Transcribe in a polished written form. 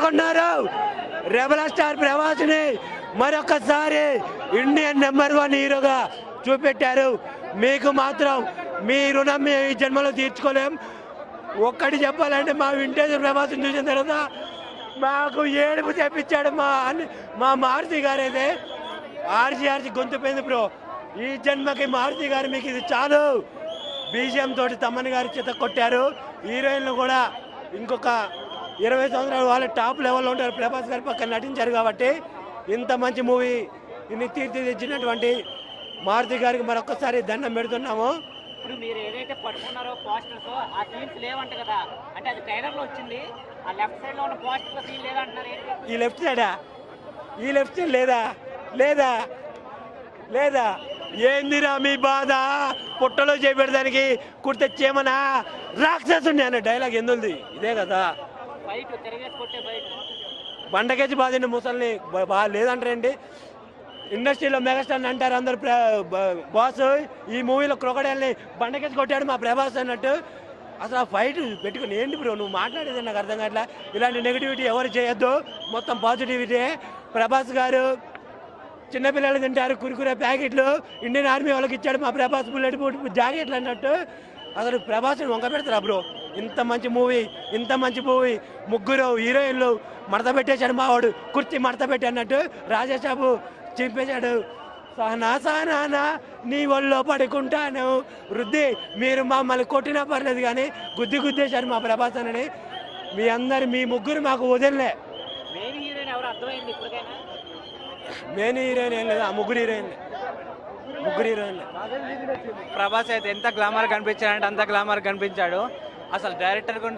అనుకున్నారు. Rebel star ప్రభాస్ని మరొకసారి Indian number 1 హీరోగా చూపెట్టారు. మీకు మాత్రం మీ రుణం మీ ఈ జన్మలో తీర్చుకోలేం. ఒక్కటి చెప్పాలంటే మా వింటేజ్ ప్రభాస్ని చూసిన తర్వాత మాకు ఏడుపు తెప్పించాడు మా మారుతి గారు. అయితే ఆర్జీ గొంతు పోయింది బ్రో. ఈ జన్మకి మారుతి గారు మీకు ఇది చాలు. బీజిఎం తోటి తమ్మన్ గారి చేత కొట్టారు. హీరోయిన్లు కూడా ఇంకొక 20 సంవత్సరాలు వాళ్ళ టాప్ లెవెల్లో ఉంటారు. ప్రభాస్ గారి పక్కన నటించారు కాబట్టి ఇంత మంచి మూవీ ఇన్ని తీర్చిదిద్దినటువంటి మారుతి గారికి మరొకసారి దండం పెడుతున్నాము. ఇప్పుడు మీరు ఏదైతే పట్టుకున్నారో పోస్టర్స్ ఆ సీన్స్ లేవంట కదా, అంటే అది ట్రైలర్ లో వచ్చింది. ఆ లెఫ్ట్ సైడ్ లో ఉన్న పోస్టర్ సీన్ లేదంటున్నారు. ఈ లెఫ్ట్ సైడా? ఈ లెఫ్ట్ సైడ్ లేదా లేదా లేదా ఏందిరా మీ బాధ? పుట్టలో చేపెడదానికి కుర్తెచ్చేమనా రాక్షసుండి అనే డైలాగ్ ఎందుంది? ఇదే కదా బయట తిరిగేసి కొట్టే బయట బండకేసి బాధండి ముసల్ని లేదంటారండి. ఇండస్ట్రీలో మెగాస్టార్ అంటారు అందరు. బాస్ ఈ మూవీలో క్రొకడైల్ని బండకేసి కొట్టాడు మా ప్రభాస్ అన్నట్టు. అసలు ఆ ఫైట్ పెట్టుకుని ఏంటి బ్రో నువ్వు మాట్లాడేది? నాకు అర్థం కావట్లా. ఇలాంటి నెగిటివిటీ ఎవరు చేయొద్దు, మొత్తం పాజిటివిటీ. ప్రభాస్ గారు చిన్నపిల్లలు తింటారు కురుకురే ప్యాకెట్లు, ఇండియన్ ఆర్మీ వాళ్ళకి ఇచ్చాడు మా ప్రభాస్ బుల్లెట్ ప్రూఫ్ జాకెట్లు అన్నట్టు. అసలు ప్రభాస్ని వంక పెడతారా బ్రో? ఇంత మంచి మూవీ, ముగ్గురు హీరోయిన్లు మడత పెట్టేశాడు మావాడు, కుర్చీ మడత పెట్టి అన్నట్టు. రాజేష్ బాబు చింపేశాడు. సహనా నీ ఒళ్ళో పడుకుంటాను వృద్ధి. మీరు మమ్మల్ని కొట్టినా పర్లేదు కానీ గుద్దేశారు మా ప్రభాస్ అని. మీ ముగ్గురు మాకు వదిలే. మెయిన్ హీరోయిన్ ఎవరు అర్థమైంది ఇప్పటికైనా? మెయిన్ హీరోయిన్ ఏం లేదు, ఆ ముగ్గురు హీరోయిన్లే. ప్రభాస్ అయితే ఎంత గ్లామర్ కనిపించాడంటే అంత గ్లామర్ కనిపించాడు. అసలు డైరెక్టర్